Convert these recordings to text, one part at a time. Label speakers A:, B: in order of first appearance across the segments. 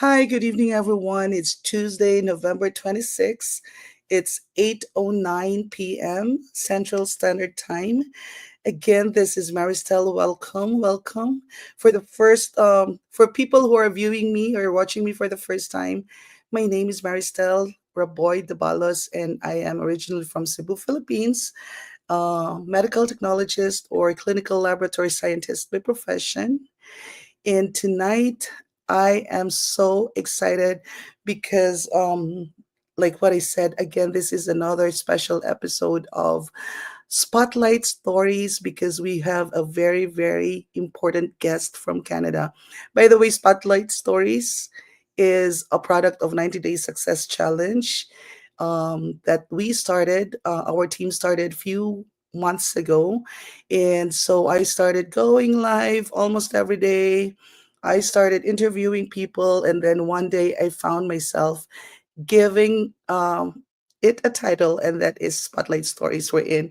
A: Hi, good evening, everyone. It's Tuesday, November 26th. It's 8:09 p.m. Central Standard Time. Again, this is Maristel. Welcome, welcome. For people who are viewing me or watching me for the first time, my name is Maristel Raboy Dabalos, and I am originally from Cebu, Philippines, medical technologist or clinical laboratory scientist by profession. And tonight, I am so excited because, like what I said, again, this is another special episode of Spotlight Stories because we have a very, very important guest from Canada. By the way, Spotlight Stories is a product of 90 Day Success Challenge that we started. Our team started few months ago, and so I started going live almost every day. I started interviewing people, and then one day I found myself giving it a title, and that is Spotlight Stories. We're in.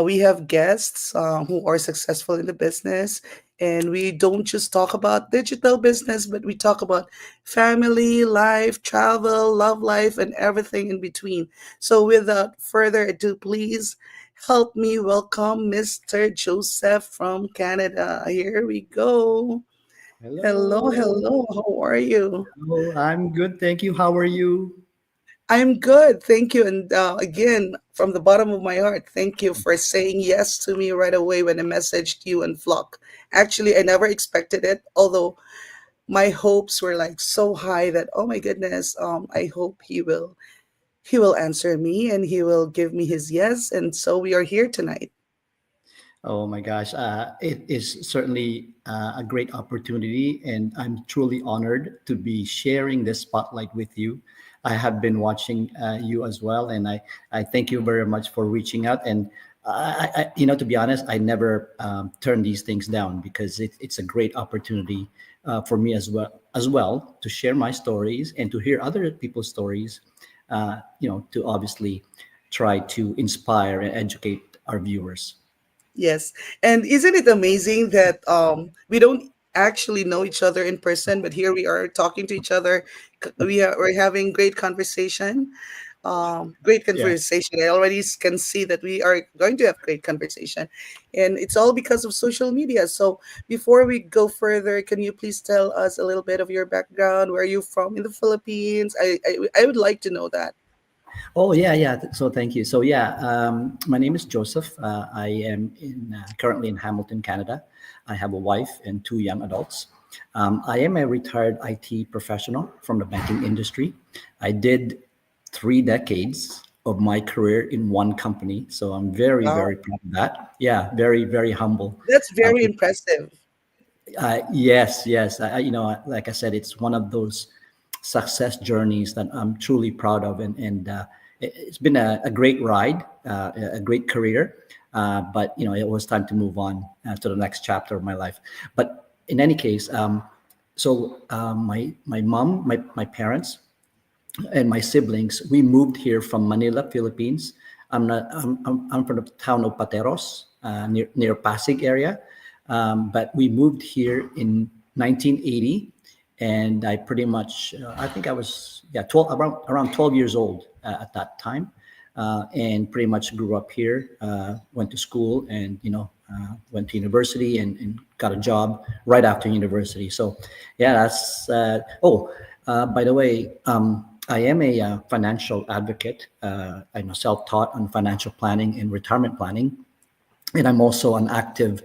A: We have guests who are successful in the business, and we don't just talk about digital business, but we talk about family, life, travel, love life, and everything in between. So, without further ado, please help me welcome Mr. Joseph from Canada. Here we go. Hello,
B: Hello.
A: hello. How are you?
B: Hello. I'm good. Thank you. How are you?
A: I'm good, thank you. And again, from the bottom of my heart, thank you for saying yes to me right away when I messaged you and Flock. Actually, I never expected it, although my hopes were like so high that oh my goodness, I hope he will answer me and he will give me his yes. And so we are here tonight.
B: Oh my gosh. It is certainly a great opportunity, and I'm truly honored to be sharing this spotlight with you. I have been watching you as well, and I thank you very much for reaching out. And to be honest, I never turn these things down because it's a great opportunity for me as well to share my stories and to hear other people's stories. To obviously try to inspire and educate our viewers.
A: Yes. And isn't it amazing that we don't actually know each other in person, but here we are talking to each other. We're having great conversation. Great
B: Yeah.
A: conversation. I already can see that we are going to have great conversation. And it's all because of social media. So before we go further, can you please tell us a little bit of your background? Where are you from in the Philippines? I would like to know that.
B: Oh yeah, yeah. So thank you. So yeah, my name is Joseph. I am currently in Hamilton, Canada. I have a wife and two young adults. I am a retired IT professional from the banking industry. I did 3 decades of my career in one company, so I'm very,
A: Wow.
B: very proud of that. Yeah, very, very humble.
A: That's
B: Uh,
A: very impressive.
B: yes, yes. Like I said, it's one of those success journeys that I'm truly proud of, and it's been a great ride, a great career. But it was time to move on to the next chapter of my life. But in any case, my mom, my parents, and my siblings, we moved here from Manila, Philippines. I'm from the town of Pateros, near Pasig area, but we moved here in 1980, and I pretty much I think I was 12 around 12 years old at that time, and pretty much grew up here. Went to school, and went to university, and got a job right after university. So yeah, that's by the way. I am a financial advocate. I'm self-taught on financial planning and retirement planning, and I'm also an active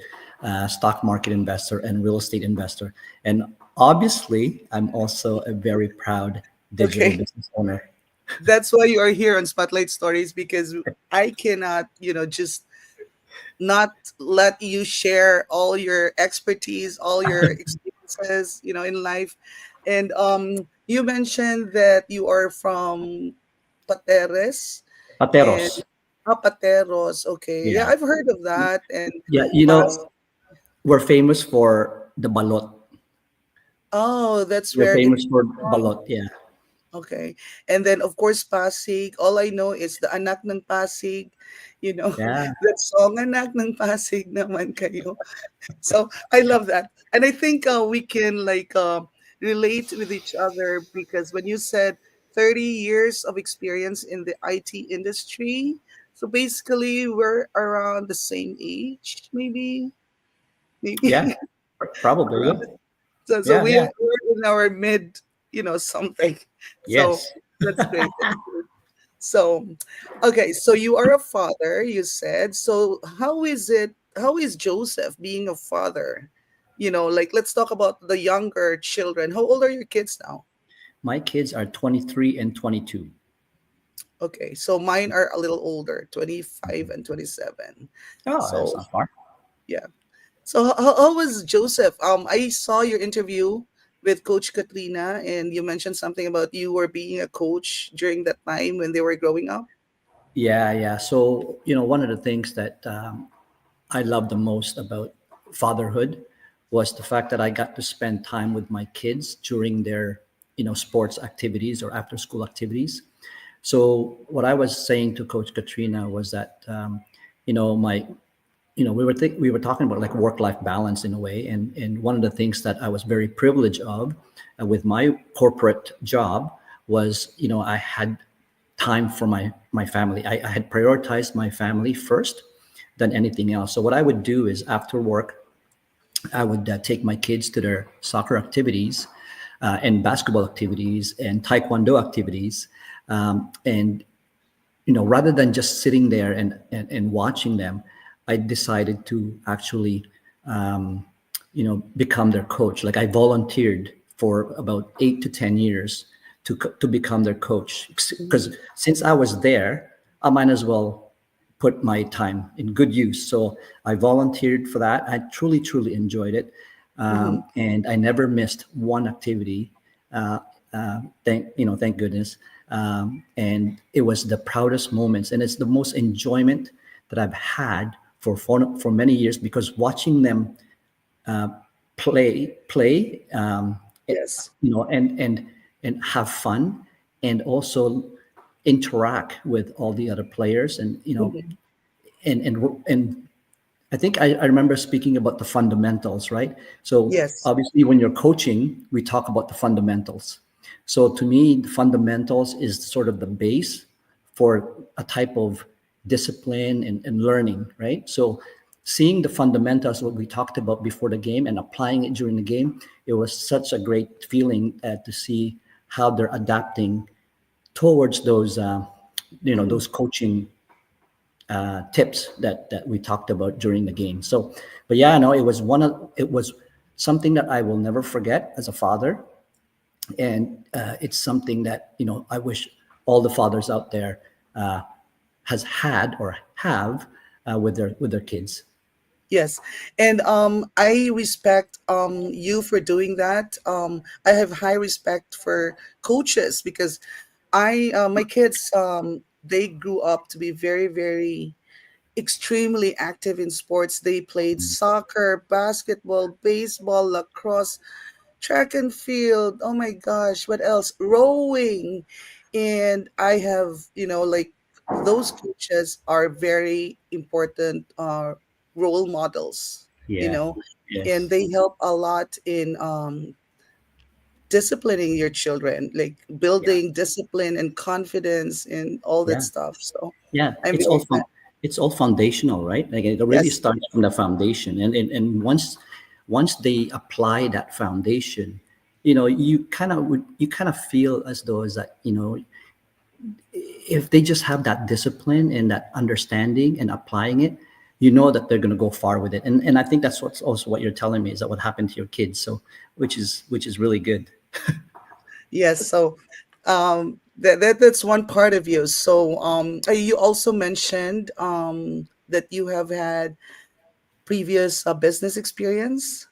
B: stock market investor and real estate investor. And obviously, I'm also a very proud digital
A: Okay.
B: business owner.
A: That's why you are here on Spotlight Stories because I cannot, just not let you share all your expertise, all your experiences, in life. And you mentioned that you are from Pateres and
B: Pateros.
A: Pateros. Okay. Yeah,
B: Yeah.
A: I've heard of that. And
B: Yeah,
A: Pas.
B: we're famous for the balot.
A: Oh, that's
B: We're
A: where it
B: famous for
A: from.
B: balot. Yeah.
A: Okay. And then of course Pasig. All I know is the anak ng Pasig, you know,
B: Yeah.
A: that song anak ng Pasig naman kayo. So I love that. And I think we can like relate with each other because when you said 30 years of experience in the IT industry, so basically we're around the same age, maybe,
B: Yeah,
A: maybe
B: probably.
A: around. So
B: Yeah, yeah,
A: we're in our mid, something. So
B: yes.
A: that's great. That's great. So, okay, so you are a father, you said. So how is it? How is Joseph being a father? Like let's talk about the younger children. How old are your kids now?
B: My kids are 23 and 22.
A: Okay, so mine are a little older, 25 and 27.
B: Oh, that's
A: So,
B: not far.
A: yeah. So how was Joseph? I saw your interview with Coach Katrina, and you mentioned something about you were being a coach during that time when they were growing up.
B: Yeah, yeah. So, one of the things that I love the most about fatherhood was the fact that I got to spend time with my kids during their, sports activities or after school activities. So what I was saying to Coach Katrina was that, my, we were talking about like work life balance in a way, and one of the things that I was very privileged of with my corporate job was, I had time for my family. I had prioritized my family first than anything else. So what I would do is after work, I would take my kids to their soccer activities and basketball activities and taekwondo activities, and rather than just sitting there and watching them, I decided to actually become their coach. Like I volunteered for about 8 to 10 years to become their coach, because
A: Mhm.
B: since I was there, I might as well put my time in good use. So I volunteered for that. I truly enjoyed it,
A: Mhm.
B: and I never missed one activity. Uh, thank goodness. And it was the proudest moments, and it's the most enjoyment that I've had for many years, because watching them play,
A: Yes.
B: and have fun, and also interact with all the other players, and
A: Mhm.
B: and I think I remember speaking about the fundamentals, right? So
A: Yes.
B: obviously, when you're coaching, we talk about the fundamentals. So to me, the fundamentals is sort of the base for a type of discipline and learning, right? So seeing the fundamentals, what we talked about before the game, and applying it during the game, it was such a great feeling to see how they're adapting towards
A: Mhm.
B: those coaching tips that we talked about during the game. So, but yeah, no, it was something that I will never forget as a father, and it's something that I wish all the fathers out there uh, has had or have with their kids.
A: Yes. And I respect you for doing that. I have high respect for coaches because I my kids they grew up to be very very extremely active in sports. They played soccer, basketball, baseball, lacrosse, track and field. Oh my gosh, what else? Rowing. And I have, like those coaches are very important role models, you
B: Yeah.
A: know, and
B: Yes.
A: they help a lot in disciplining your children, like
B: Yeah.
A: building discipline and confidence and all that
B: Yeah.
A: stuff. So
B: Yeah.
A: I'm
B: It's
A: very
B: all
A: fan.
B: it's all foundational, right? Like it really
A: Yes.
B: starts from the foundation, and once they apply that foundation, you kind of feel as though is that if they just have that discipline and that understanding and applying it, that they're going to go far with it. And I think that's what's also what you're telling me is that what happened to your kids. So which is really good.
A: Yes, so that's one part of you. So you also mentioned that you have had previous business experience.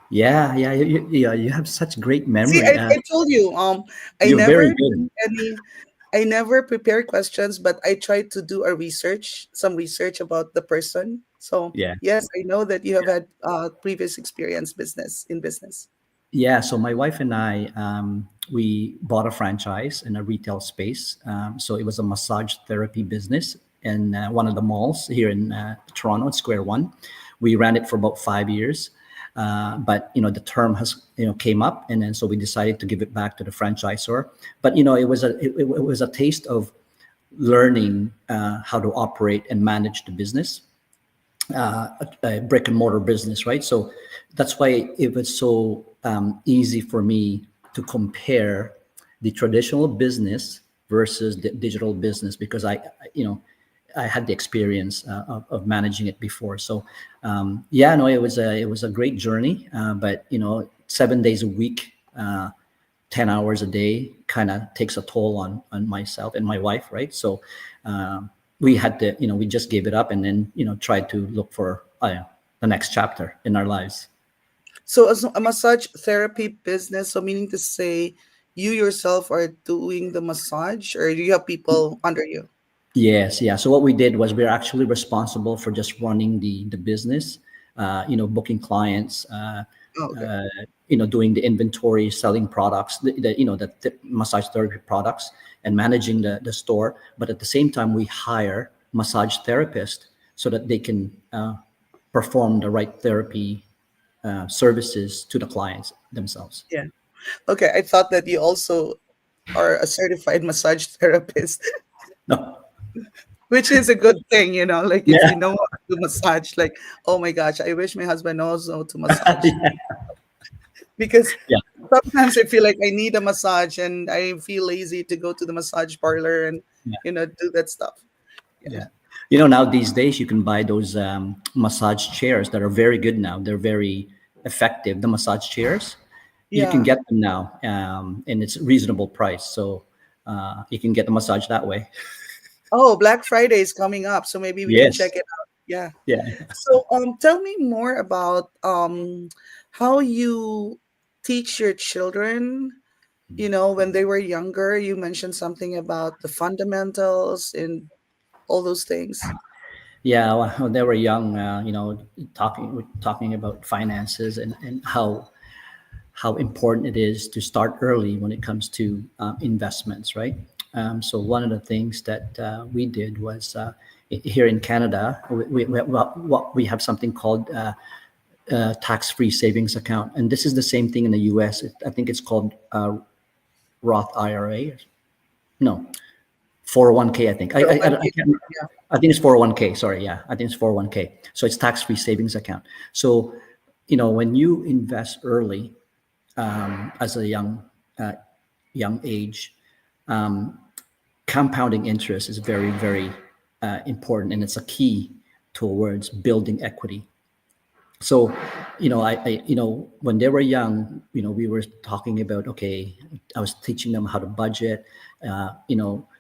B: Yeah, yeah, yeah. You have such great
A: See,
B: memory.
A: I told you, I
B: You're
A: never
B: very good.
A: do any, I never prepare questions, but I try to do some research about the person. So
B: Yeah.
A: yes, I know that you have had previous experience in business.
B: Yeah, so my wife and I, we bought a franchise in a retail space. So it was a massage therapy business in one of the malls here in Toronto, at Square One. We ran it for about 5 years. But the term has came up, and then so we decided to give it back to the franchisor. But it was a taste of learning how to operate and manage the business, a brick and mortar business, right? So that's why it was so easy for me to compare the traditional business versus the digital business, because I had the experience of managing it before. So yeah, no, it was a great journey, but 7 days a week, 10 hours a day kind of takes a toll on myself and my wife, right? So we had to, we just gave it up, and then tried to look for the next chapter in our lives.
A: So as a massage therapy business, so meaning to say you yourself are doing the massage, or do you have people under you?
B: Yes, yeah. So what we did was we're actually responsible for just running the business, booking clients,
A: Oh, okay.
B: doing the inventory, selling products, the massage therapy products, and managing the store. But at the same time, we hire massage therapists so that they can perform the right therapy services to the clients themselves.
A: Yeah. Okay. I thought that you also are a certified massage therapist,
B: No.
A: which is a good thing, like if
B: Yeah.
A: you know how to massage, like, oh my gosh, I wish my husband knows how to massage, because
B: Yeah.
A: sometimes I feel like I need a massage and I feel lazy to go to the massage parlor and,
B: Yeah.
A: do that stuff. Yeah.
B: Yeah. Now these days you can buy those massage chairs that are very good now. They're very effective. The massage chairs, you can
A: Yeah.
B: get them now, and it's reasonable price. So you can get the massage that way.
A: Oh, Black Friday is coming up, so maybe we can
B: Yes.
A: check it out. Yeah.
B: Yeah.
A: So, tell me more about how you teach your children. When they were younger, you mentioned something about the fundamentals and all those things.
B: Yeah. When they were young, talking about finances, and how important it is to start early when it comes to investments, right? So one of the things that we did was here in Canada, we have something called tax-free savings account, and this is the same thing in the U.S. I think it's called Roth IRA. No, 401k. I think
A: So,
B: I can't remember.
A: yeah.
B: I think it's 401k. Sorry, yeah, I think it's 401k. So it's tax-free savings account. So when you invest early, as a young age, compounding interest is very, very important, and it's a key towards building equity. So, when they were young, we were talking about, okay, I was teaching them how to budget.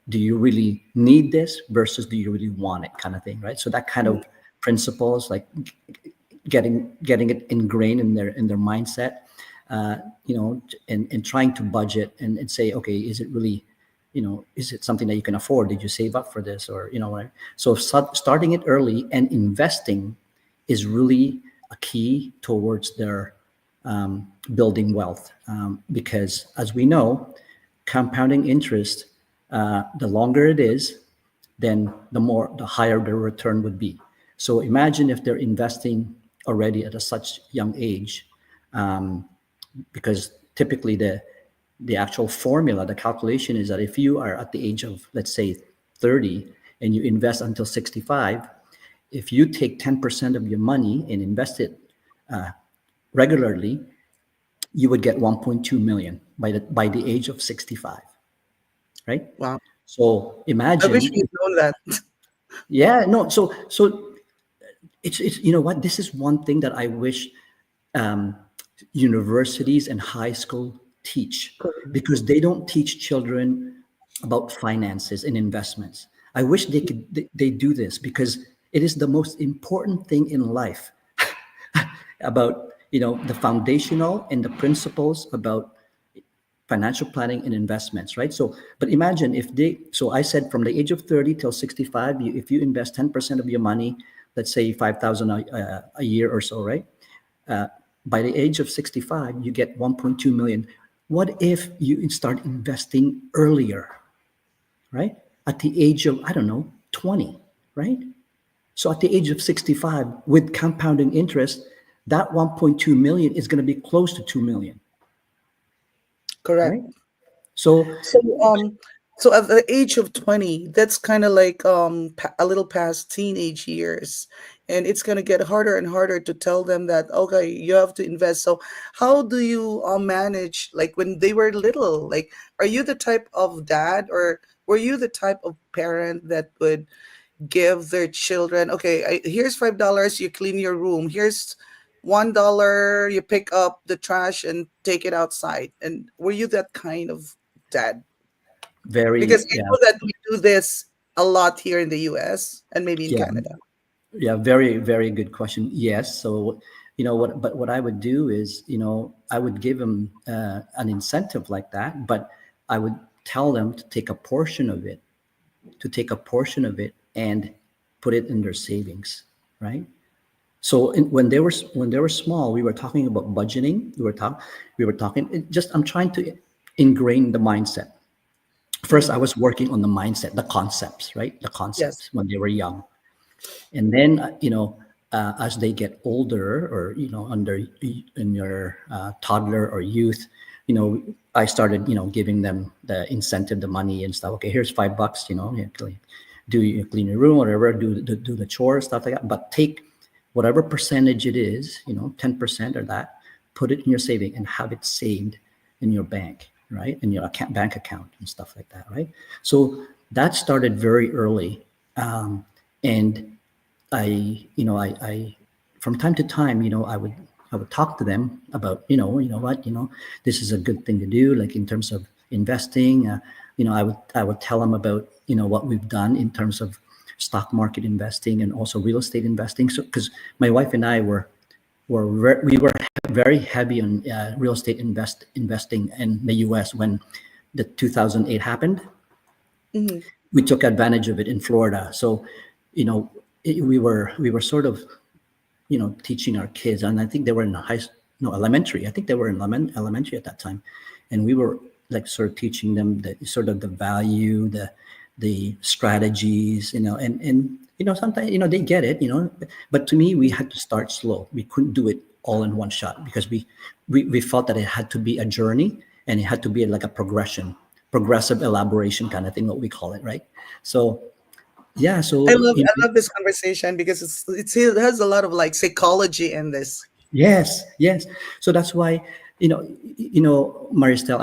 B: Do you really need this versus do you really want it, kind of thing, right? So that kind
A: Mm.
B: of principles, like getting it ingrained in their mindset, and trying to budget and say, okay, is it really, is it something that you can afford? Did you save up for this, or right? So starting it early and investing is really a key towards their building wealth, because as we know, compounding interest, the longer it is, then the higher the return would be. So imagine if they're investing already at a such young age, because typically the actual formula, the calculation is that if you are at the age of, let's say, 30 and you invest until 65, if you take 10% of your money and invest it regularly, you would get 1.2 million by the age of 65, right?
A: Wow.
B: So
A: I wish
B: imagine,
A: we'd known that.
B: yeah, no, so it's what, this is one thing that I wish um, universities and high school teach, because they don't teach children about finances and investments. I wish they do this, because it is the most important thing in life, about the foundational and the principles about financial planning and investments, right? So, but imagine if so I said from the age of 30 till 65, if you invest 10% of your money, let's say 5,000 a year or so, right? By the age of 65, you get 1.2 million. What if you start investing earlier, right? At the age of, I don't know, 20, right? So at the age of 65, with compounding interest, that 1.2 million is going to be close to 2 million,
A: Correct.
B: right? So
A: So, so at the age of 20, that's kind of like a little past teenage years, and it's gonna get harder and harder to tell them that okay, you have to invest. So, how do you manage like when they were little? Like, are you the type of dad, or were you the type of parent that would give their children, okay, here's $5, you clean your room. Here's $1, you pick up the trash and take it outside. And were you that kind of dad? Because
B: very,
A: I
B: yeah,
A: know that we do this a lot here in the US and maybe in
B: yeah,
A: Canada.
B: yeah, very, very good question. Yes. So, what I would do is, I would give them an incentive like that, but I would tell them to take a portion of it, and put it in their savings, right? So when they were small, we were talking about budgeting. We were talking. I'm trying to ingrain the mindset. First, I
A: Mhm.
B: was working on the mindset, the concepts, right? The
A: Yes.
B: concepts when they were young, and then as they get older, or under in your toddler or youth, I started giving them the incentive, the money and stuff. Okay, here's $5, you clean your room, whatever, do the chores, stuff like that, but take whatever percentage it is, 10% or that, put it in your saving and have it saved in your bank, right, in your bank account and stuff like that, right? So that started very early. And I from time to time, I would talk to them about, this is a good thing to do, like in terms of investing. I would tell them about, what we've done in terms of stock market investing and also real estate investing. So, because my wife and I we were very heavy on real estate investing in the U.S. when the 2008 happened.
A: Hmm.
B: We took advantage of it in Florida. So, we were sort of, teaching our kids, and I think they were in no, elementary. I think they were in elementary at that time, and we were like sort of teaching them the sort of the value, the strategies, and sometimes they get it, but to me we had to start slow. We couldn't do it all in one shot because we felt that it had to be a journey, and it had to be like a progressive elaboration kind of thing, what we call it, right? So yeah, so
A: I love this conversation because it has a lot of like psychology in this.
B: yes, yes. So that's why, Maristel,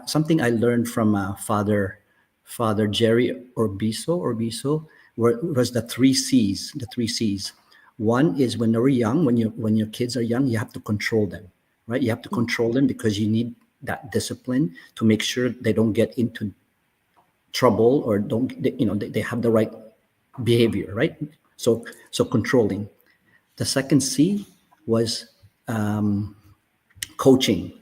B: something I learned from Father Jerry Orbiso, was the three C's. The three C's. One is when they're young, when your kids are young, you have to control them, right? You have to control them because you need that discipline to make sure they don't get into trouble, or they have the right behavior, right? So controlling. The second C was coaching,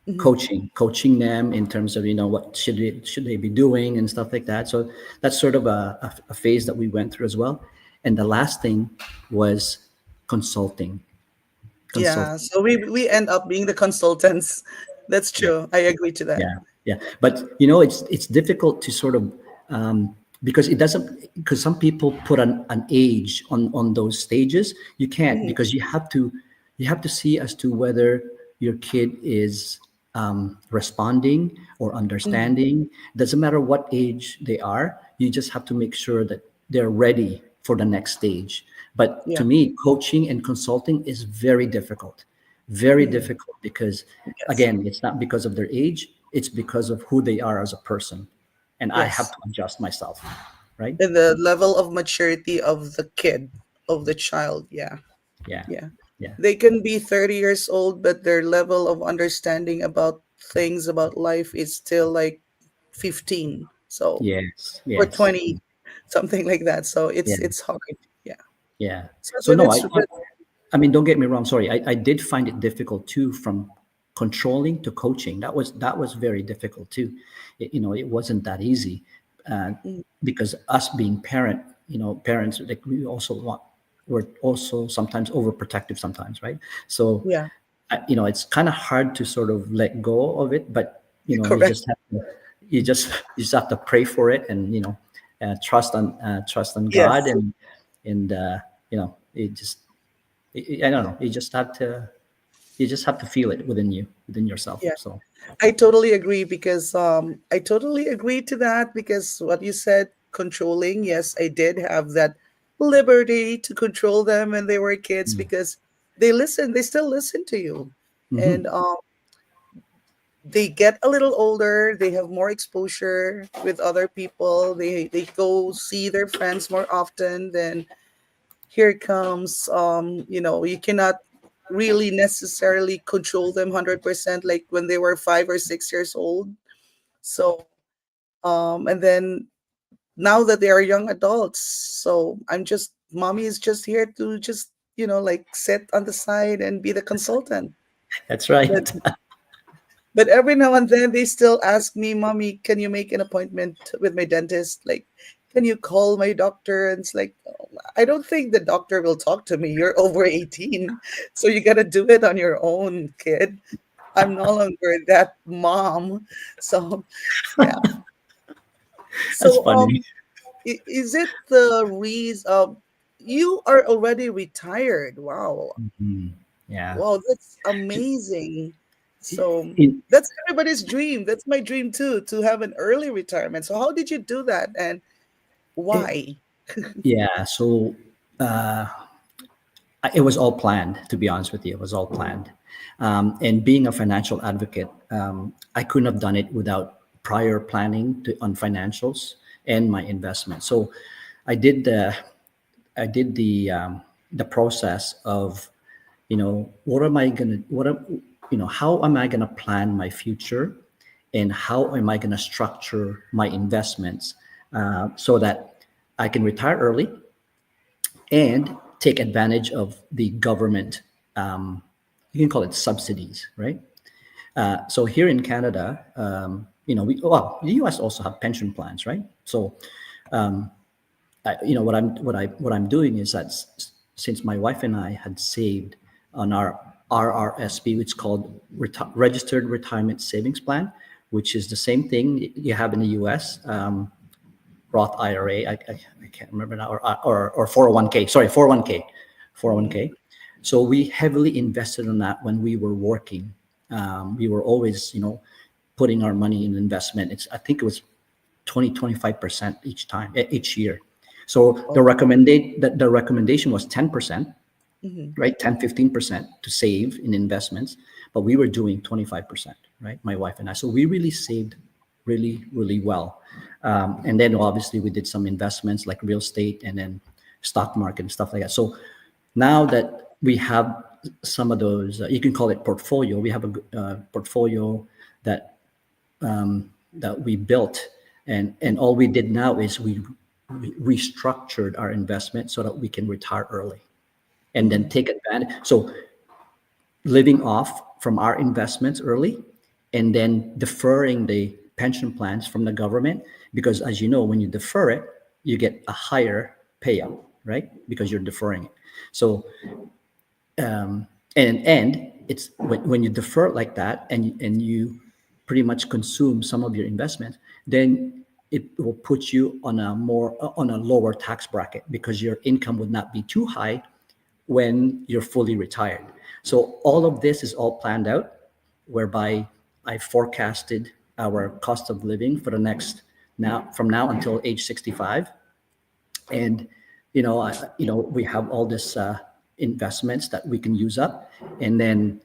A: Mhm.
B: coaching them in terms of what should they be doing and stuff like that. So that's sort of a phase that we went through as well. And the last thing was consulting.
A: Yeah,
B: Consulting.
A: so we end up being the consultants. That's
B: Yeah.
A: true. I agree to that.
B: Yeah, yeah. But it's difficult to sort of, because it doesn't, because some people put an age on those stages. You can't,
A: Mhm.
B: because you have to see as to whether your kid is responding or
A: Mhm.
B: understanding. Doesn't matter what age they are. You just have to make sure that they're ready for the next stage. But
A: Yeah.
B: to me, coaching and consulting is very
A: Mhm.
B: difficult, because
A: Yes.
B: again, it's not because of their age, it's because of who they are as a person, and I have
A: Yes.
B: to adjust myself, right?
A: And the level of maturity of the kid, of the child. Yeah.
B: Yeah,
A: Yeah.
B: yeah,
A: They can be 30 years old, but their level of understanding about things about life is still like 15. So,
B: yes,
A: or
B: yes,
A: 20, something like that. So
B: yeah,
A: it's hard. Yeah.
B: yeah.
A: So
B: So no,
A: that's
B: I mean, don't get me wrong. Sorry, I did find it difficult too, from controlling to coaching. That was very difficult too. It wasn't that easy, uh,
A: mm,
B: because us being parents, like we're also sometimes overprotective sometimes, right? So,
A: yeah,
B: it's kind of hard to sort of let go of it, but you
A: correct.
B: just have to, you just have to pray for it, and trust on God,
A: Yes.
B: and it just I don't know. You just have to feel it within you, within yourself.
A: Yeah.
B: So
A: I totally agree because I totally agree to that because what you said, controlling, yes, I did have that liberty to control them when they were kids because they still listen to you.
B: mhm.
A: And they get a little older, they have more exposure with other people, they go see their friends more often, then here comes you cannot really necessarily control them 100% like when they were 5 or 6 years old. So and then now that they are young adults, so mommy is just here to just like sit on the side and be the consultant.
B: That's
A: but
B: right.
A: but every now and then they still ask me, mommy, can you make an appointment with my dentist, like can you call my doctor? And it's like, "Oh, I don't think the doctor will talk to me. You're over 18, so you got to do it on your own, kid. I'm no longer that mom." So yeah.
B: That's
A: So
B: funny.
A: is it the reason you are already retired? Wow.
B: Mhm. Yeah.
A: Wow, that's amazing. So
B: In,
A: that's everybody's dream. That's my dream too, to have an early retirement. So how did you do that and why?
B: yeah. So uh, it was all planned. To be honest with you, it was all planned. And being a financial advocate, I couldn't have done it without prior planning on financials and my investment. So I did the I did the process of, what am I gonna what am, how am I gonna plan my future, and how am I gonna structure my investments so that I can retire early and take advantage of the government. You can call it subsidies, right? So here in Canada, the U.S. also have pension plans, right? So what I'm doing is that since my wife and I had saved on our RRSP, which is called Registered Retirement Savings Plan, which is the same thing you have in the U.S. Roth IRA. I can't remember now, or 401k. Sorry, 401k,
A: Mhm.
B: 401k. So we heavily invested in that when we were working. We were always, putting our money in investment. I think it was 20-25% each year. So
A: Oh,
B: the recommendation was 10%,
A: mhm.
B: right? 10-15% to save in investments, but we were doing 25%, right? My wife and I. So we really saved really, really well. And then obviously we did some investments like real estate and then stock market and stuff like that. So now that we have some of those, you can call it portfolio. We have a portfolio that that we built, and all we did now is we restructured our investment so that we can retire early and then
A: Mhm.
B: take advantage. So living off from our investments early and then deferring the pension plans from the government, because as you know, when you defer it, you get a higher payout, right? Because you're deferring it. So and it's when you defer it like that, and you pretty much consume some of your investment, then it will put you on a lower tax bracket because your income would not be too high when you're fully retired. So all of this is all planned out, whereby I forecasted our cost of living for the next now from now until age 65. And we have all this investments that we can use up, and then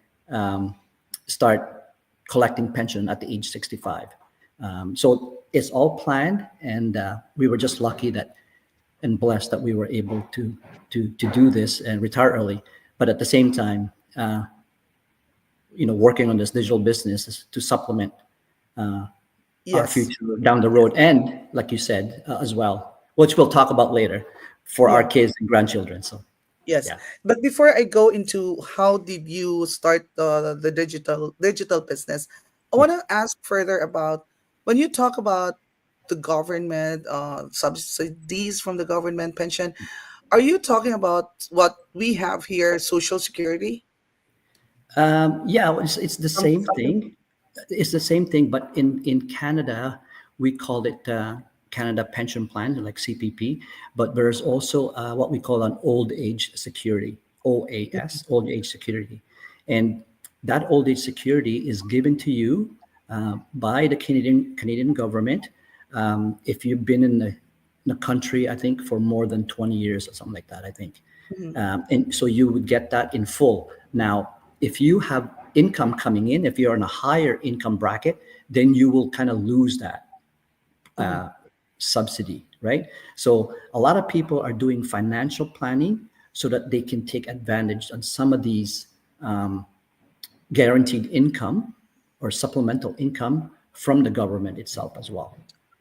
B: start collecting pension at the age 65. So it's all planned, and we were just lucky that and blessed that we were able to do this and retire early. But at the same time, working on this digital business is to supplement our
A: Yes.
B: future down the
A: Yes.
B: road, and like you said, as well, which we'll talk about later, for our
A: Yeah.
B: kids and grandchildren. So
A: Yes.
B: yeah.
A: But before I go into how did you start the digital business, I
B: Yeah.
A: want to ask further about when you talk about the government subsidies from the government pension, are you talking about what we have here, Social Security?
B: Yeah, it's the same
A: Something.
B: thing. It's the same thing, but in Canada, we call it Canada Pension Plan, like CPP. But there's also what we call an old age security. OAS, old age security. And that old age security is given to you by the Canadian government if you've been in the country, I think, for more than 20 years or something like that, I think.
A: Mhm.
B: And so you would get that in full. Now, if you have income coming in, if you're in a higher income bracket, then you will kind of lose that
A: Mhm.
B: subsidy, right? So a lot of people are doing financial planning so that they can take advantage on some of these guaranteed income or supplemental income from the government itself as well.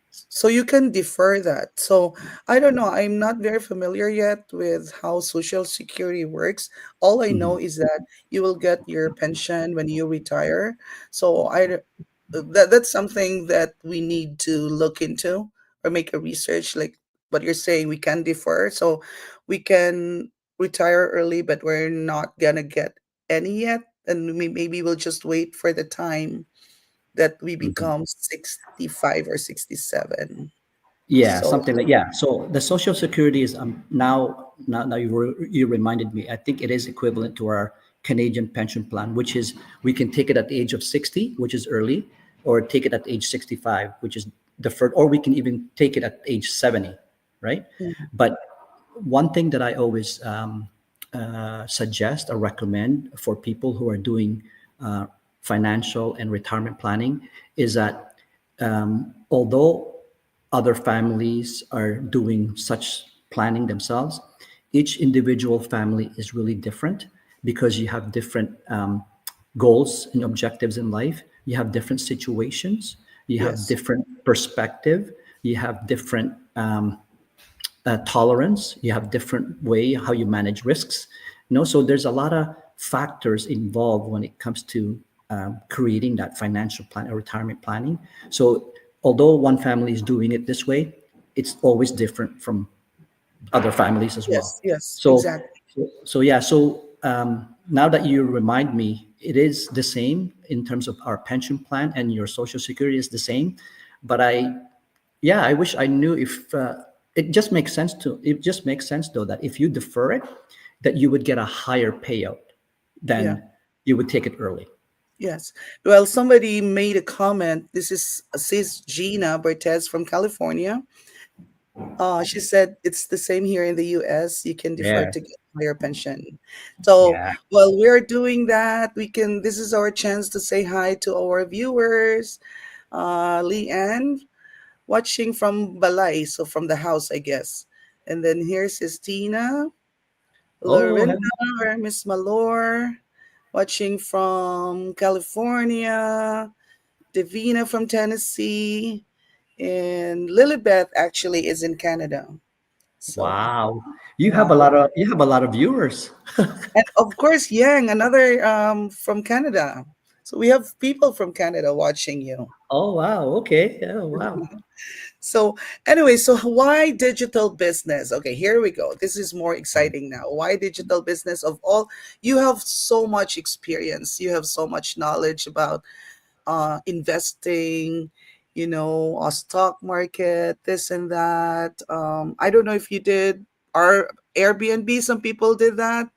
A: So you can defer that. So I don't know. I'm not very familiar yet with how Social Security works. All I know
B: Mhm.
A: is that you will get your pension when you retire. So that's something that we need to look into or make a research. Like what you're saying, we can defer. So we can retire early, but we're not gonna get any yet, and maybe we'll just wait for the time that we
B: Mhm.
A: become 65 or 67.
B: Yeah,
A: So
B: something like yeah. So the Social Security is now you reminded me. I think it is equivalent to our Canadian pension plan, which is we can take it at the age of 60, which is early, or take it at age 65, which is deferred, or we can even take it at age 70, right?
A: mm,
B: But one thing that I always suggest or recommend for people who are doing financial and retirement planning is that although other families are doing such planning themselves, each individual family is really different because you have different goals and objectives in life. You have different situations. You have
A: yes,
B: different perspective. You have different tolerance. You have different way how you manage risks. So there's a lot of factors involved when it comes to creating that financial plan or retirement planning. So although one family is doing it this way, it's always different from other families as well.
A: yes, yes,
B: So,
A: exactly.
B: so yeah. So now that you remind me, it is the same in terms of our pension plan and your social security is the same. But I wish I knew if it just makes sense to. It just makes sense though that if you defer it, that you would get a higher payout
A: Yeah,
B: than you would take it early.
A: yes. Well, somebody made a comment. This is Sis Gina Bertez from California. She said it's the same here in the US. You can defer
B: Yeah.
A: to get higher pension. So
B: Yeah.
A: while we're doing that, this is our chance to say hi to our viewers. Leanne, watching from Balay, so from the house, I guess. And then here's Sistina,
B: Oh,
A: Lorinda, or Miss Malor, watching from California, Davina from Tennessee, and Lilibeth actually is in Canada. So
B: wow. You have a
A: wow.
B: lot of viewers.
A: And of course, Yang, another from Canada. So we have people from Canada watching you.
B: Oh wow. Okay. Oh wow.
A: So anyway, so why digital business? Okay, here we go. This is more exciting now. Why digital business of all? You have so much experience. You have so much knowledge about investing, stock market, this and that. I don't know if you did our Airbnb. Some people did that.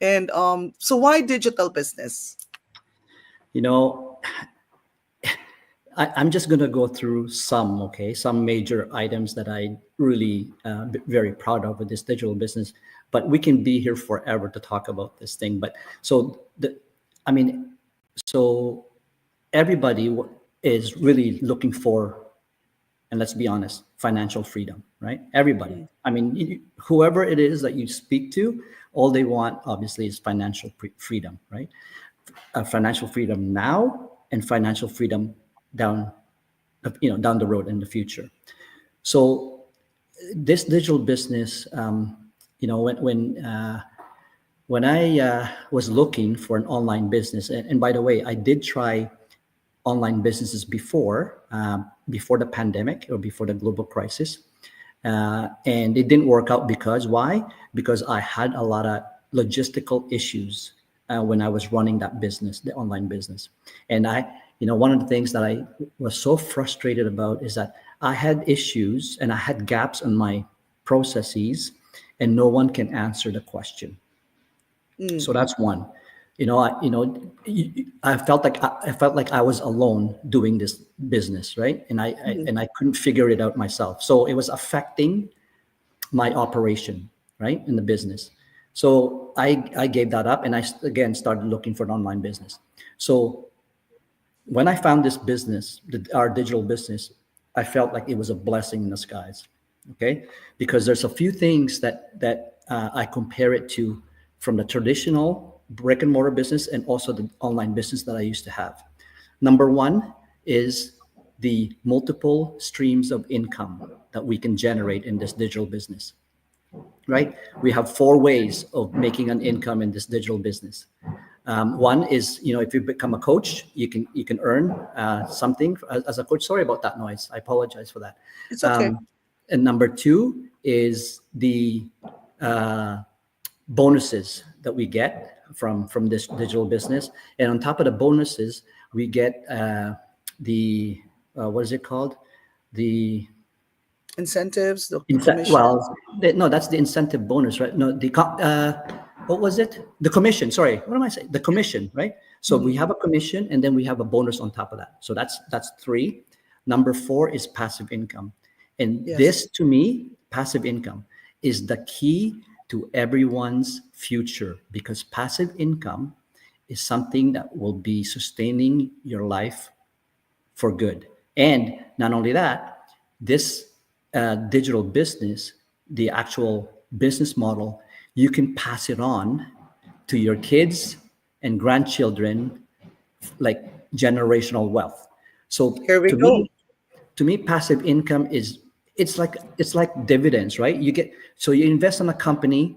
A: And so why digital business?
B: You know, I'm just going to go through some, okay, some major items that I really very proud of with this digital business. But we can be here forever to talk about this thing. But so I mean, so everybody is really looking for, and let's be honest, financial freedom, right? Everybody.
A: Mm,
B: I mean, whoever it is that you speak to, all they want obviously is financial freedom, right? Financial freedom now and financial freedom down down the road in the future. So this digital business, when I was looking for an online business, and by the way, I did try online businesses before the pandemic or before the global crisis, and it didn't work out because why? Because I had a lot of logistical issues when I was running that business, the online business. And one of the things that I was so frustrated about is that I had issues and I had gaps in my processes, and no one can answer the question.
A: Mm,
B: So that's one. I felt like I was alone doing this business, right?
A: mhm.
B: And I couldn't figure it out myself. So it was affecting my operation, right, in the business. So I gave that up, and again started looking for an online business. So when I found this business, our digital business, I felt like it was a blessing in the skies. Okay, because there's a few things that I compare it to from the traditional brick and mortar business and also the online business that I used to have. Number one is the multiple streams of income that we can generate in this digital business, right? We have four ways of making an income in this digital business. One is, if you become a coach, you can earn something as a coach. Sorry about that noise. I apologize for that.
A: It's okay.
B: And number two is the uh, bonuses that we get from this digital business, and on top of the bonuses, we get the what is it called? The
A: Incentives, the commission.
B: Well, no, that's the incentive bonus, right? No, what was it? The commission. Sorry, what am I saying? The commission, right? So we
A: Mhm.
B: have a commission, and then we have a bonus on top of that. So that's three. Number four is passive income, and
A: Yes,
B: this, to me, passive income is the key to everyone's future, because passive income is something that will be sustaining your life for good. And not only that, this digital business, the actual business model, you can pass it on to your kids and grandchildren, like generational wealth. So
A: here we go.
B: to me, passive income is, it's like dividends, right? You invest in a company,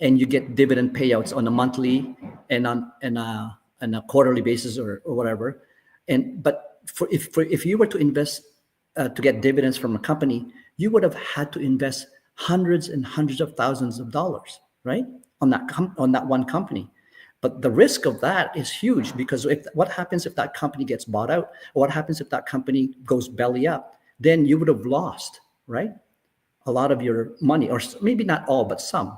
B: and you get dividend payouts on a monthly and on a quarterly basis, or whatever. And but if you were to invest to get dividends from a company, you would have had to invest hundreds and hundreds of thousands of dollars, right, on that one company. But the risk of that is huge, because what happens if that company gets bought out? Or what happens if that company goes belly up? Then you would have lost, right, a lot of your money, or maybe not all, but some.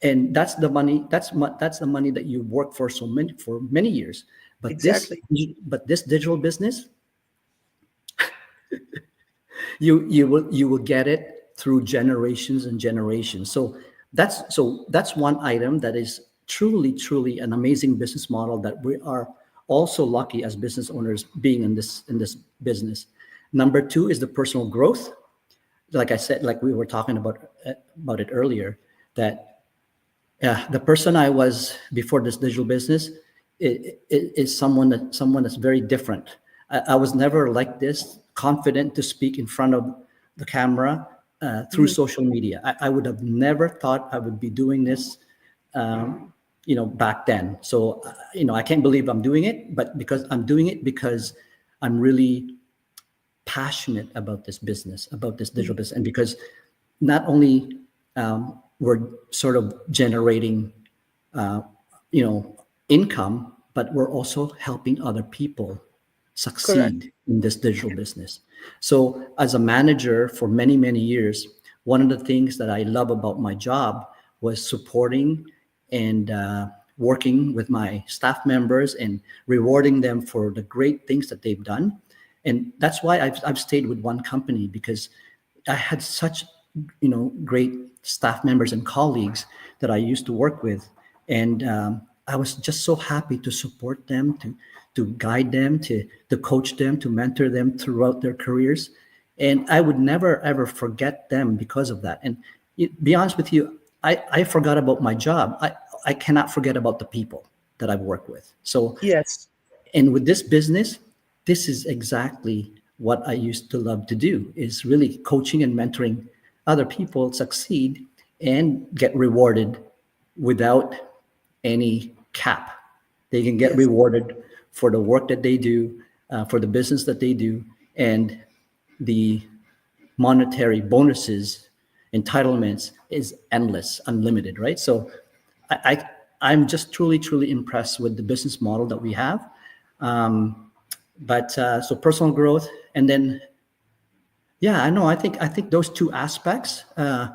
B: And that's the money. That's the money that you work for many years. But this
A: Exactly.
B: but this digital business, you will get it through generations and generations. So that's one item that is truly an amazing business model that we are also lucky as business owners being in this business. Number two is the personal growth. Like I said, like we were talking about it earlier, that the person I was before this digital business is someone that's very different. I was never like this, confident to speak in front of the camera through
A: Mhm.
B: social media. I would have never thought I would be doing this, back then. So, I can't believe I'm doing it, but because I'm doing it because I'm really passionate about this business, about this digital
A: Mhm.
B: business, and because not only we're sort of generating, uh, income, but we're also helping other people
A: Correct.
B: succeed in this digital business. So, as a manager for many, many years, one of the things that I love about my job was supporting and working with my staff members and rewarding them for the great things that they've done. And that's why I've stayed with one company, because I had such, great staff members and colleagues that I used to work with, and I was just so happy to support them, to guide them, to coach them, to mentor them throughout their careers, and I would never ever forget them because of that. And be honest with you, I forgot about my job. I cannot forget about the people that I've worked with. So,
A: Yes.
B: and with this business, this is exactly what I used to love to do, is really coaching and mentoring other people succeed and get rewarded without any cap. They can get
A: Yes.
B: rewarded for the work that they do, for the business that they do, and the monetary bonuses, entitlements is endless, unlimited, right? So I'm just truly impressed with the business model that we have. But so personal growth, and then Yeah, I know. I think those two aspects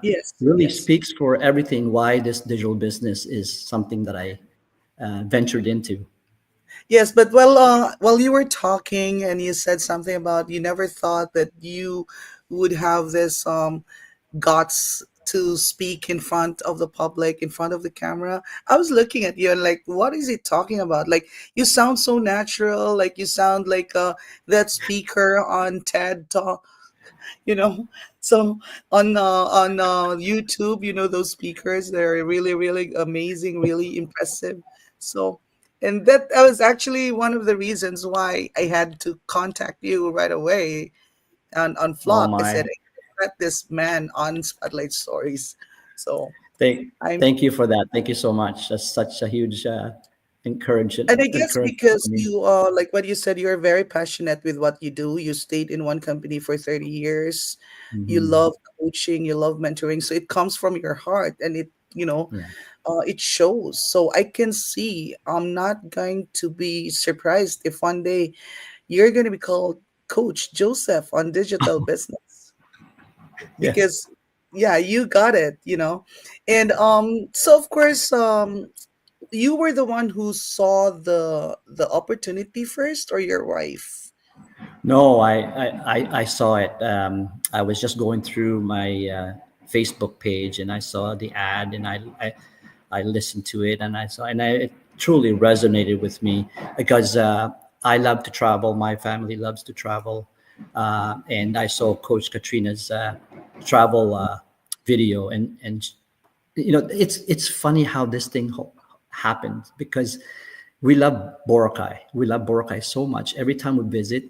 A: Yes,
B: really
A: yes.
B: speaks for everything why this digital business is something that I ventured into.
A: Yes, but while you were talking and you said something about you never thought that you would have this guts to speak in front of the public, in front of the camera. I was looking at you and like, what is he talking about? Like, you sound so natural. Like you sound like that speaker on TED Talk, you know. So on YouTube, those speakers, they're really really amazing, really impressive. So, and that was actually one of the reasons why I had to contact you right away on
B: Oh
A: Flock. I
B: my!
A: said, I met this man on Spotlight Stories. So
B: Thank
A: I'm,
B: thank you for that. Thank you so much. That's such a huge
A: and I
B: encouragement
A: guess
B: encouragement for
A: because
B: me.
A: you, like what you said, you're very passionate with what you do. You stayed in one company for 30 years. You
B: Hmm.
A: love coaching, you love mentoring. So it comes from your heart and
B: Yeah.
A: it shows. So I can see I'm not going to be surprised if one day you're going to be called Coach Joseph on digital business
B: Yes.
A: because yeah, you got it. And so of course you were the one who saw the opportunity first, or your wife?
B: No, I saw it. I was just going through my Facebook page and I saw the ad and I listened to it and it truly resonated with me because I love to travel. My family loves to travel, and I saw Coach Katrina's travel video and it's funny how this thing happened because we love Boracay so much. Every time we visit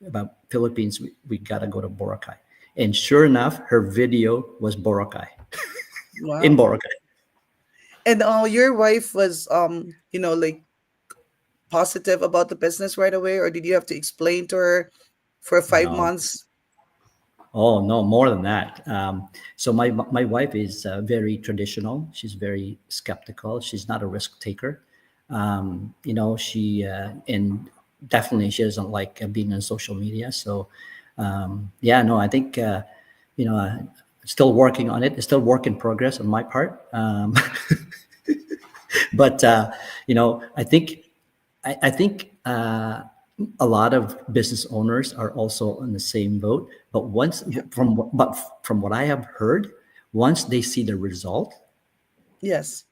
B: about Philippines, we gotta go to Boracay, and sure enough her video was Boracay, in
A: Wow.
B: Boracay.
A: And your wife was like positive about the business right away, or did you have to explain to her for five
B: No,
A: months?
B: oh no, more than that. So my wife is very traditional. She's very skeptical. She's not a risk taker. She and definitely she doesn't like being on social media. So yeah, no, I think you know uh, still working on it. It's still work in progress on my part. But I think a lot of business owners are also in the same boat. But
A: Yeah.
B: from what I have heard, once they see the result,
A: Yes.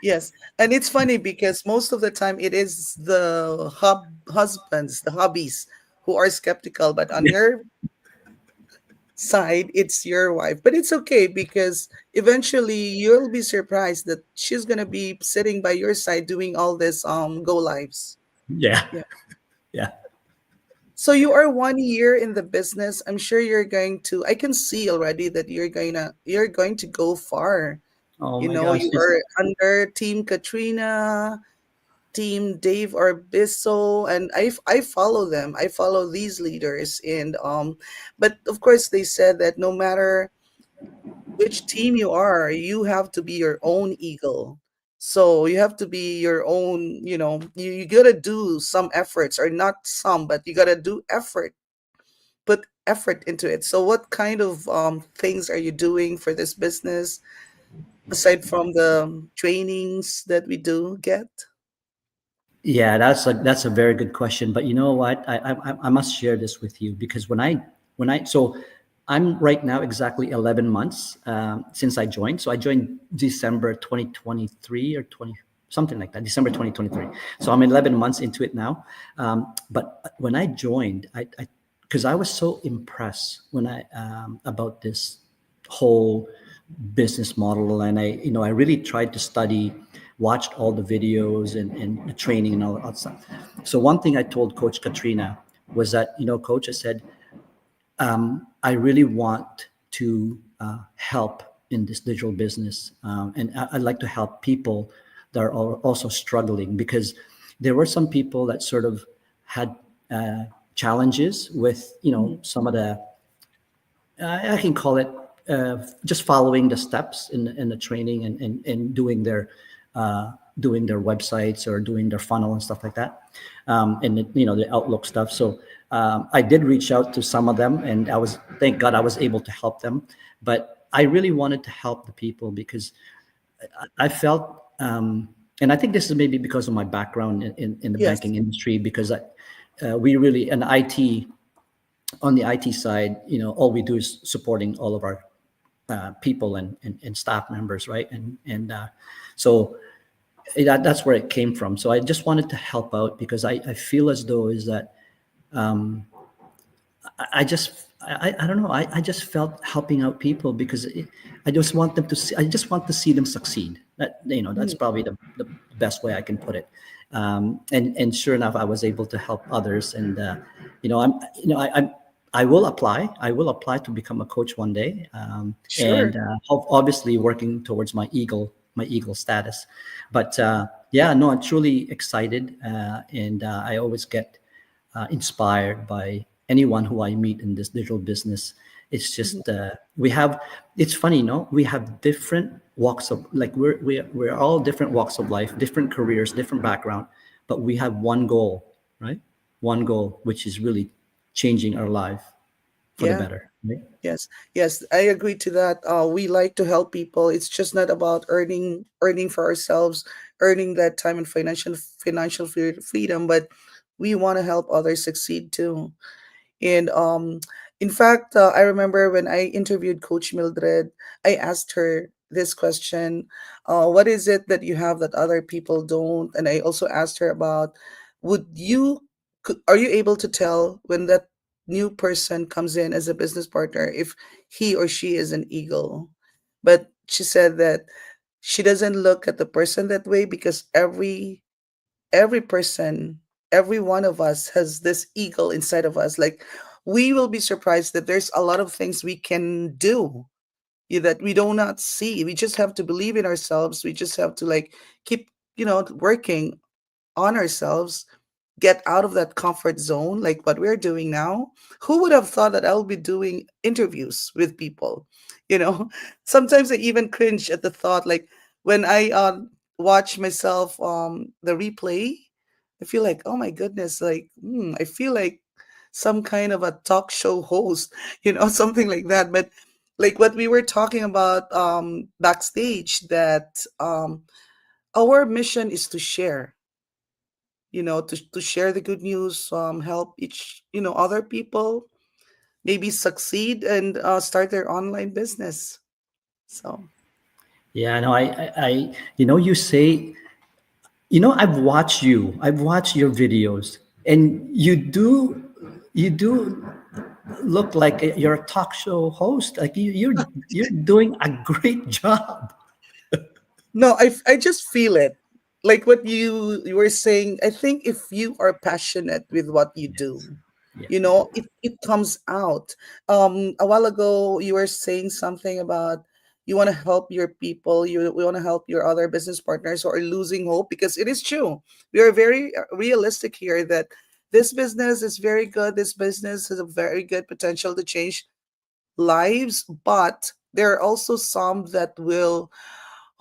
A: Yes. And it's funny because most of the time it is the husbands, the hubbies, who are skeptical, but on your side it's your wife. But it's okay because eventually you'll be surprised that she's going to be sitting by your side doing all this go lives.
B: yeah,
A: Yeah.
B: yeah.
A: So you are 1 year in the business. I'm sure you're going to, I can see already that you're going to go far.
B: Oh my gosh,
A: You are under Team Katrina, Team Dave Arbiso, and I follow them. I follow these leaders, and but of course they said that no matter which team you are, you have to be your own eagle. So you have to be your own, you gotta do some efforts, or not some, but you gotta do effort, put effort into it. So what kind of things are you doing for this business aside from the trainings that we do get?
B: yeah, that's a very good question. But you know what? I must share this with you because so I'm right now exactly 11 months since I joined. So I joined December 2023 or 20 something like that, December 2023. So I'm 11 months into it now. But when I joined, I because I was so impressed when I about this whole business model, and I really tried to study, watched all the videos and the training and all that stuff. So one thing I told Coach Katrina was that, Coach, I said, I really want to help in this digital business, and I'd like to help people that are also struggling, because there were some people that sort of had challenges with
A: Mhm.
B: some of the, I can call it, just following the steps in the training, and doing their websites or doing their funnel and stuff like that, and the Outlook stuff. So I did reach out to some of them, and thank God I was able to help them. But I really wanted to help the people because I felt, and I think this is maybe because of my background in the
A: Yes.
B: banking industry, because we really, an IT, on the IT side, all we do is supporting all of our people and staff members, right? And so that's where it came from. So I just wanted to help out because I feel as though is that I don't know. I just felt helping out people because I just want them to see, I just want to see them succeed. That's
A: Mm.
B: probably the best way I can put it. And sure enough, I was able to help others. And I will apply. I will apply to become a coach one day. And
A: Sure.
B: obviously working towards my eagle status. But yeah, no, I'm truly excited, and I always get inspired by anyone who I meet in this digital business. It's
A: Mhm.
B: just it's funny, we have different walks of, like, we're all different walks of life, different careers, different background, but we have one goal, right? One goal, which is really changing our life for the
A: Yeah.
B: better, right?
A: Yes, yes, I agree to that. We like to help people. It's just not about earning for ourselves, earning that time and freedom, but we want to help others succeed too. And in fact, I remember when I interviewed Coach Mildred, I asked her this question: "What is it that you have that other people don't?" And I also asked her about, are you able to tell when that new person comes in as a business partner if he or she is an eagle? But she said that she doesn't look at the person that way because every person, every one of us has this eagle inside of us. Like, we will be surprised that there's a lot of things we can do, that we do not see. We just have to believe in ourselves. We just have to, like, keep, working on ourselves, get out of that comfort zone like what we're doing now. Who would have thought that I'll be doing interviews with people? You know, sometimes I even cringe at the thought, like when I watch myself the replay, I feel like, oh my goodness, like I feel like some kind of a talk show host, something like that. But like what we were talking about backstage, that our mission is to share, to share the good news, help other people maybe succeed and start their online business. So
B: Yeah, no, you say, I've watched your videos, and you do look like you're a talk show host. Like you're doing a great job.
A: no, I just feel it, like what you were saying. I think if you are passionate with what you do,
B: Yes, yes,
A: it comes out. A while ago you were saying something about you want to help your people, you want to help your other business partners who are losing hope, because it is true. We are very realistic here that this business is very good, this business has a very good potential to change lives, but there are also some that will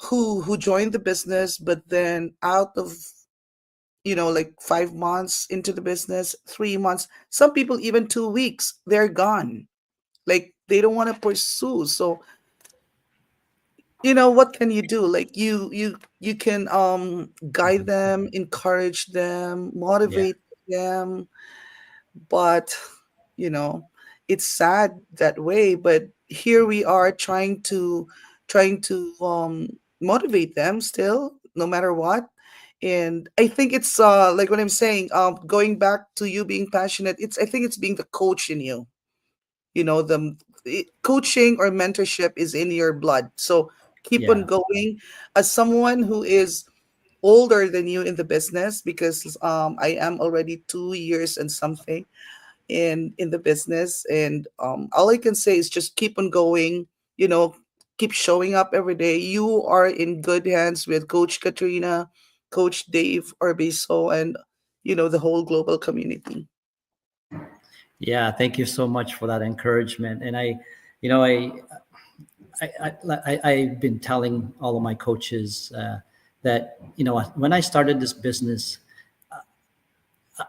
A: who join the business, but then out of, like 5 months into the business, 3 months, some people even 2 weeks, they're gone. Like they don't want to pursue. So what can you do? Like you can guide them, encourage them,
B: yeah,
A: motivate them, but you know it's sad that way. But here we are trying to motivate them still, no matter what. And I think it's like what I'm saying, going back to you being passionate, I think it's being the coach in you. Coaching or mentorship is in your blood, so keep on
B: yeah,
A: going. As someone who is older than you in the business, because I am already 2 years and something in the business, and all I can say is just keep on going, you know keep showing up every day. You are in good hands with Coach Katrina, Coach Dave Orbiso, and the whole global community.
B: yeah. Thank you so much for that encouragement. And you know, I've been telling all of my coaches that when I started this business,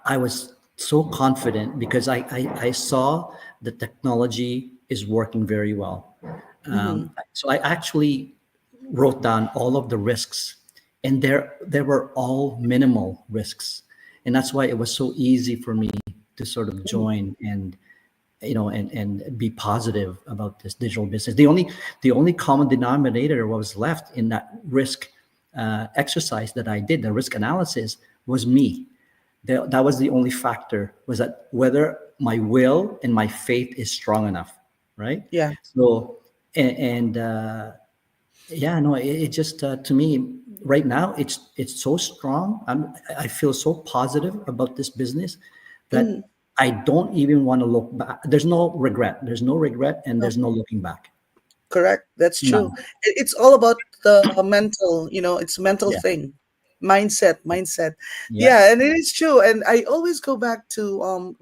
B: I was so confident because I saw the technology is working very well.
A: Mm-hmm.
B: So I actually wrote down all of the risks, and there were all minimal risks, and that's why it was so easy for me to sort of
A: Mm-hmm.
B: join and and be positive about this digital business. The only common denominator was left in that risk exercise that I did, the risk analysis, was me. That was the only factor, was that whether my will and my faith is strong enough, right?
A: Yeah.
B: So and yeah, no, it just to me right now it's so strong. I feel so positive about this business
A: Mm-hmm.
B: that I don't even want to look back. There's no regret. There's no regret, and there's no looking back.
A: Correct. That's true.
B: None.
A: It's all about the mental, it's a mental
B: Yeah.
A: thing. Mindset.
B: Yeah.
A: Yeah, and it is true. And I always go back to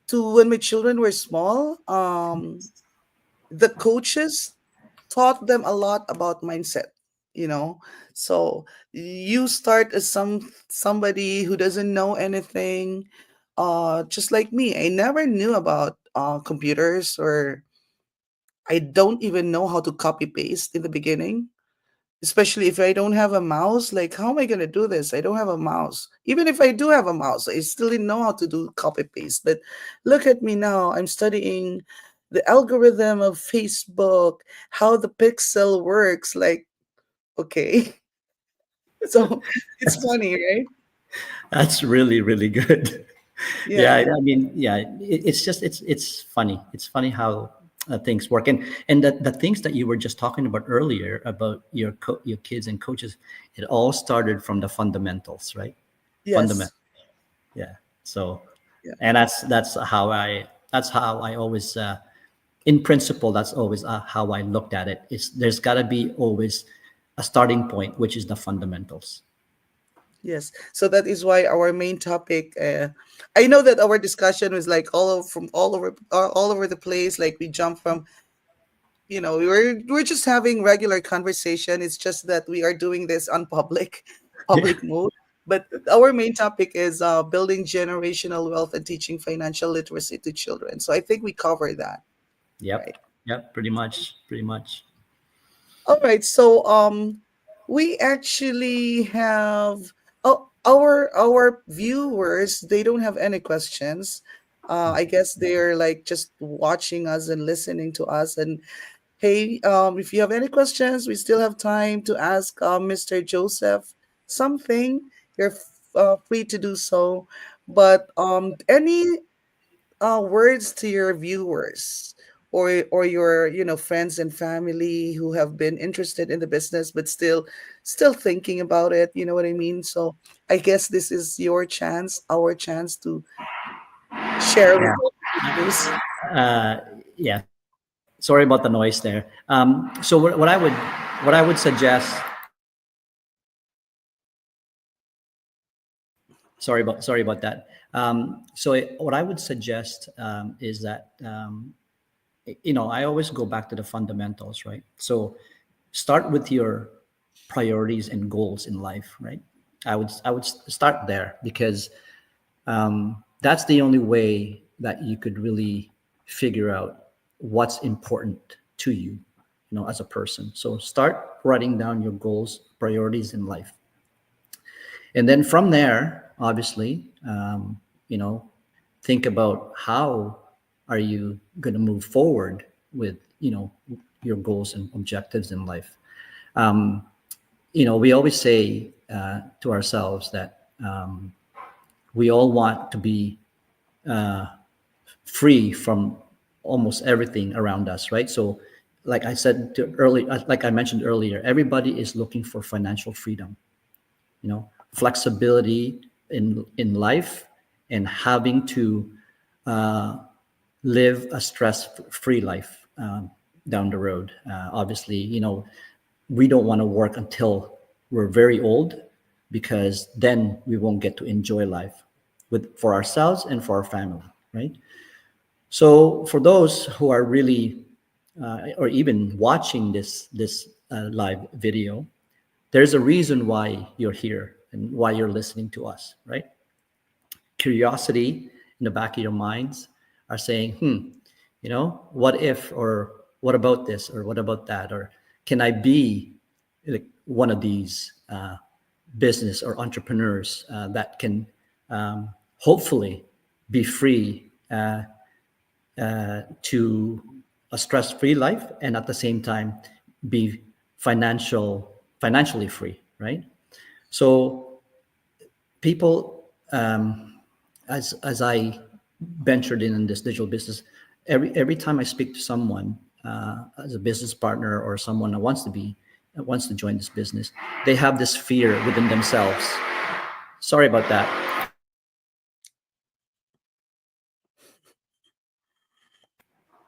A: to when my children were small. The coaches taught them a lot about mindset, you know. So you start as somebody who doesn't know anything, just like me. I never knew about computers, or I don't even know how to copy paste in the beginning, especially if I don't have a mouse. Like, how am I going to do this? I don't have a mouse. Even if I do have a mouse, I still didn't know how to do copy paste. But look at me now. I'm studying the algorithm of Facebook, how the pixel works. Like, okay. So it's funny, right?
B: That's really, really good. Yeah,
A: Yeah.
B: I mean, yeah, it's just it's funny. It's funny how things work, and the things that you were just talking about earlier about your kids and coaches, it all started from the fundamentals, right?
A: Yes.
B: Fundamental. Yeah. So,
A: Yeah.
B: and that's how I always, in principle, that's always how I looked at it. It's there's got to be always a starting point, which is the fundamentals.
A: Yes. So that is why our main topic. I know that our discussion was like all over the place. Like we jump from, we're just having regular conversation. It's just that we are doing this on public,
B: Yeah.
A: public mode. But our main topic is building generational wealth and teaching financial literacy to children. So I think we cover that,
B: Yep.
A: right?
B: Yep. Pretty much. Pretty much.
A: All right. So we actually have, our viewers, they don't have any questions. I guess they're like just watching us and listening to us. And hey, if you have any questions, we still have time to ask Mr. Joseph something. You're free to do so. But any words to your viewers, or your friends and family who have been interested in the business but still thinking about it, you know what I mean? So I guess this is your chance, our chance, to share with
B: Yeah.
A: our viewers.
B: Uh, yeah. Sorry about the noise there. So what I would suggest. Sorry about that. What I would suggest is that I always go back to the fundamentals, right? So start with your priorities and goals in life, right? I would start there because that's the only way that you could really figure out what's important to you, as a person. So start writing down your goals, priorities in life, and then from there, obviously, think about how are you going to move forward with your goals and objectives in life. We always say to ourselves that we all want to be free from almost everything around us, right? So, like I mentioned earlier, everybody is looking for financial freedom, flexibility in life, and having to live a stress-free life down the road. Obviously, we don't want to work until we're very old, because then we won't get to enjoy life for ourselves and for our family, right? So for those who are really or even watching this live video, there's a reason why you're here and why you're listening to us, right? curiosity in the back of your minds are saying, what if, or what about this, or what about that, or can I be like one of these business or entrepreneurs that can hopefully be free to a stress-free life, and at the same time be financially free, right? So people, as I ventured in this digital business, every time I speak to someone as a business partner or someone that wants to join this business, they have this fear within themselves. Sorry about that.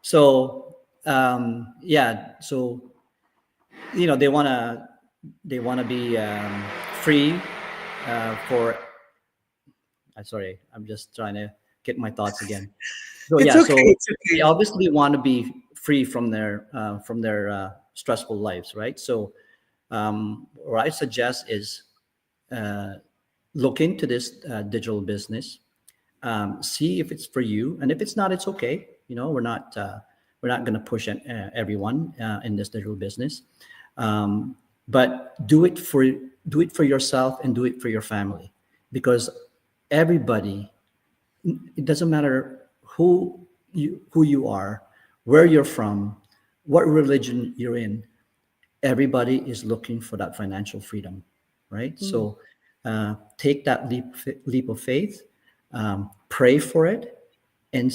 B: So yeah, so they wanna be free for. Sorry, I'm just trying to get my thoughts again. So
A: It's
B: yeah,
A: okay.
B: so
A: It's
B: they
A: okay.
B: obviously want to be free from their stressful lives, right? So what I suggest is look into this digital business, see if it's for you, and if it's not, it's okay. We're not going to push everyone in this digital business, but do it for yourself and do it for your family, because everybody, it doesn't matter who you are, where you're from, what religion you're in. Everybody is looking for that financial freedom, right?
A: Mm.
B: So take that leap of faith, pray for it, and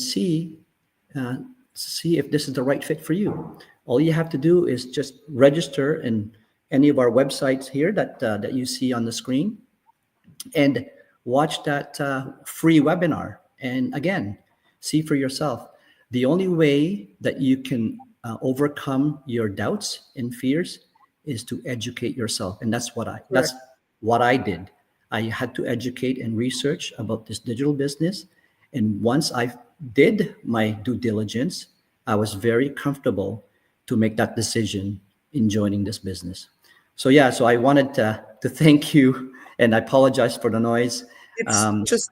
B: uh, see if this is the right fit for you. All you have to do is just register in any of our websites here that you see on the screen, and watch that free webinar. And again, see for yourself. The only way that you can overcome your doubts and fears is to educate yourself, and that's
A: Correct.
B: what I did. I had to educate and research about this digital business, and once I did my due diligence, I was very comfortable to make that decision in joining this business. So yeah, so I wanted to thank you, and I apologize for the noise.
A: It's
B: Um,
A: just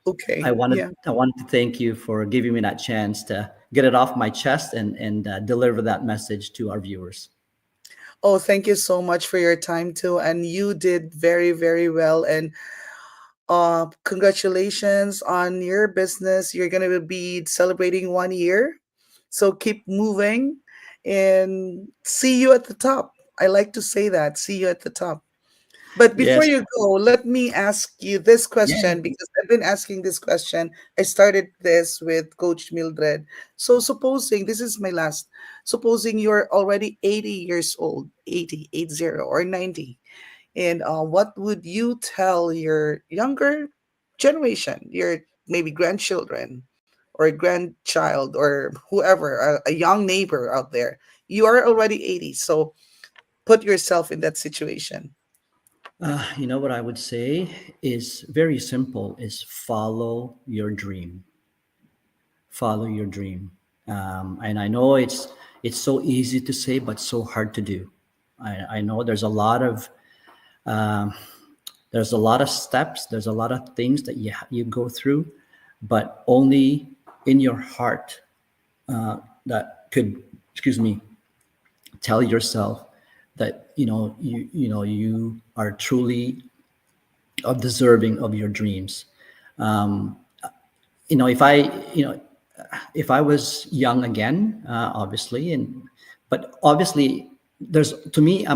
A: okay.
B: I wanted
A: Yeah.
B: I wanted to thank you for giving me that chance to get it off my chest and deliver that message to our viewers.
A: Oh, thank you so much for your time too. And you did very, very well. And congratulations on your business. You're gonna be celebrating 1 year. So keep moving and see you at the top. I like to say that. See you at the top. But before
B: Yes.
A: you go, let me ask you this
B: Yeah.
A: question because I've been asking this question. I started this with Coach Mildred. So supposing this is my last, supposing you're already 80 years old, 80, 80 or 90, and what would you tell your younger generation, your maybe grandchildren or grandchild or whoever, a young neighbor out there? You are already 80, so put yourself in that situation.
B: What I would say is very simple: is follow your dream. Follow your dream. And I know it's so easy to say, but so hard to do. I know there's a lot of steps, there's a lot of things that you go through, but only in your heart that could, excuse me, tell yourself that you are truly deserving of your dreams. Um, if I was young again, obviously, but obviously, there's to me, I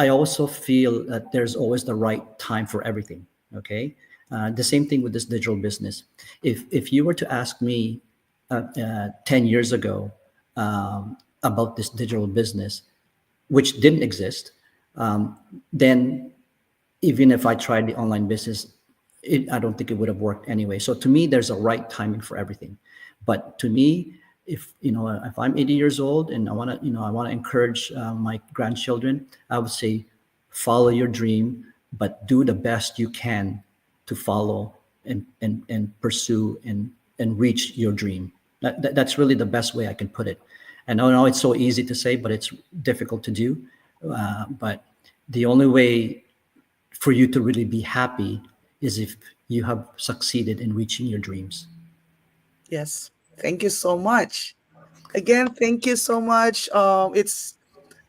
B: also feel that there's always the right time for everything. Okay, the same thing with this digital business. If you were to ask me 10 years ago about this digital business, which didn't exist, then even if I tried the online business, I don't think it would have worked anyway. So to me, there's a right timing for everything. But to me, if I'm 80 years old and I want to encourage my grandchildren, I would say follow your dream, but do the best you can to follow and pursue and reach your dream. That's really the best way I can put it. And I know it's so easy to say, but it's difficult to do. But the only way for you to really be happy is you have succeeded in reaching your dreams.
A: Yes. Thank you so much. Again, thank you so much. It's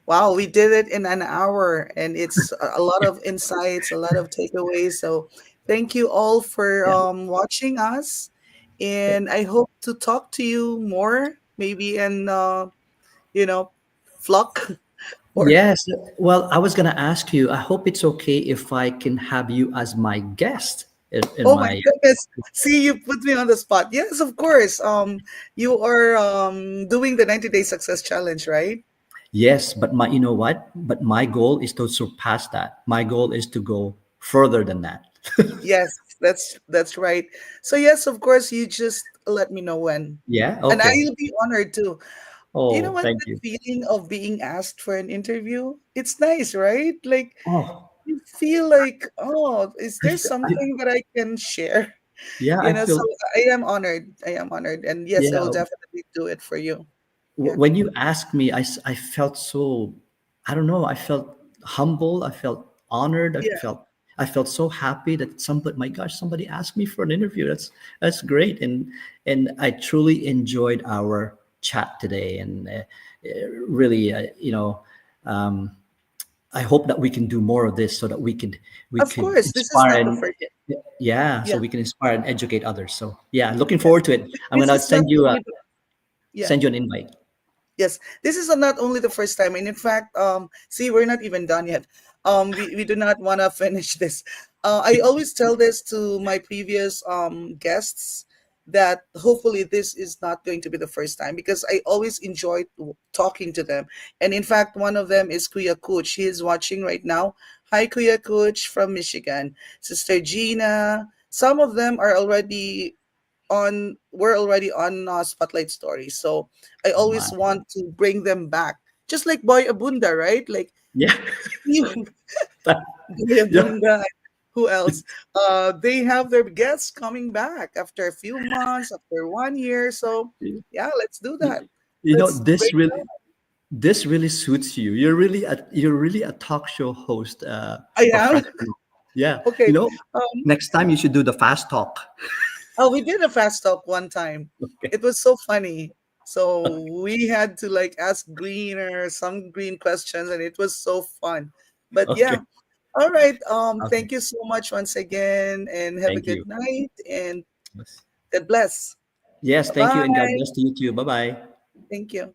A: wow, we did it in an hour, and it's a lot of insights, a lot of takeaways. So, thank you all for
B: Yeah.
A: watching us,
B: Yeah.
A: and I hope to talk to you more, maybe in you know, flock or.
B: Yes. Well, I was going to ask you, I hope it's okay if I can have you as my guest in
A: Oh my
B: my.
A: goodness! See, you put me on the spot. Yes, of course. You are doing the 90-day success challenge, right?
B: Yes, but you know what? But my goal is to surpass that. My goal is to go further than that.
A: Yes, that's right. So yes, of course, you just let me know when.
B: Yeah.
A: And
B: Okay.
A: I'll be honored too. You know
B: Oh,
A: what?
B: thank
A: The
B: you.
A: feeling of being asked for an interview, it's nice, right? Like
B: Oh,
A: you feel like, oh, is
B: I,
A: there
B: f- I
A: something that I can share?
B: yeah,
A: You
B: I
A: know, so
B: feel.
A: I am honored. I am honored. And yes, I will
B: Yeah.
A: definitely do it for you. Yeah.
B: When you asked me, I felt so, I don't know, I felt humble, I felt honored,
A: Yeah.
B: I felt so happy that somebody, my gosh, somebody asked me for an interview. That's great, and I truly enjoyed our chat today, and really, um, I hope that we can do more of this so that we
A: Of
B: could
A: course, this is
B: inspire
A: not the
B: and
A: first.
B: yeah, so
A: Yeah.
B: we can inspire and educate others. So yeah, looking
A: Yeah.
B: forward to it. I'm
A: This
B: gonna
A: is not only the, yeah.
B: send you an invite.
A: Yes, this is not only the first time, and in fact, see, we're not even done yet. We do not want to finish this. I always tell this to my previous guests that hopefully this is not going to be the first time because I always enjoy talking to them. And in fact, one of them is Kuya Kuch. He is watching right now. Hi, Kuya Kuch from Michigan. Sister Gina. Some of them are already on we're already on spotlight stories, so I
B: Oh my.
A: always want to bring them back, just like Boy Abunda, right? Like
B: Yeah.
A: you.
B: That,
A: Boy
B: yeah.
A: Abunda, who else? They have their guests coming back after a few months, after 1 year. So yeah, let's do that.
B: You, you know,
A: Let's break down.
B: this really suits you. You're really a talk show host,
A: I am.
B: professional. Yeah.
A: Okay.
B: You know,
A: um
B: next time you should do the fast talk.
A: oh, we did a fast talk one time.
B: Okay.
A: It was so funny. So we had to like ask green or some green questions, and it was so fun. But
B: Okay.
A: yeah. All right.
B: Okay.
A: Thank you so much once again, and have a
B: Thank you.
A: good night, and
B: Yes.
A: God bless.
B: Yes.
A: Bye
B: Thank you, and God
A: bye.
B: bless to you too. Bye bye.
A: Thank you.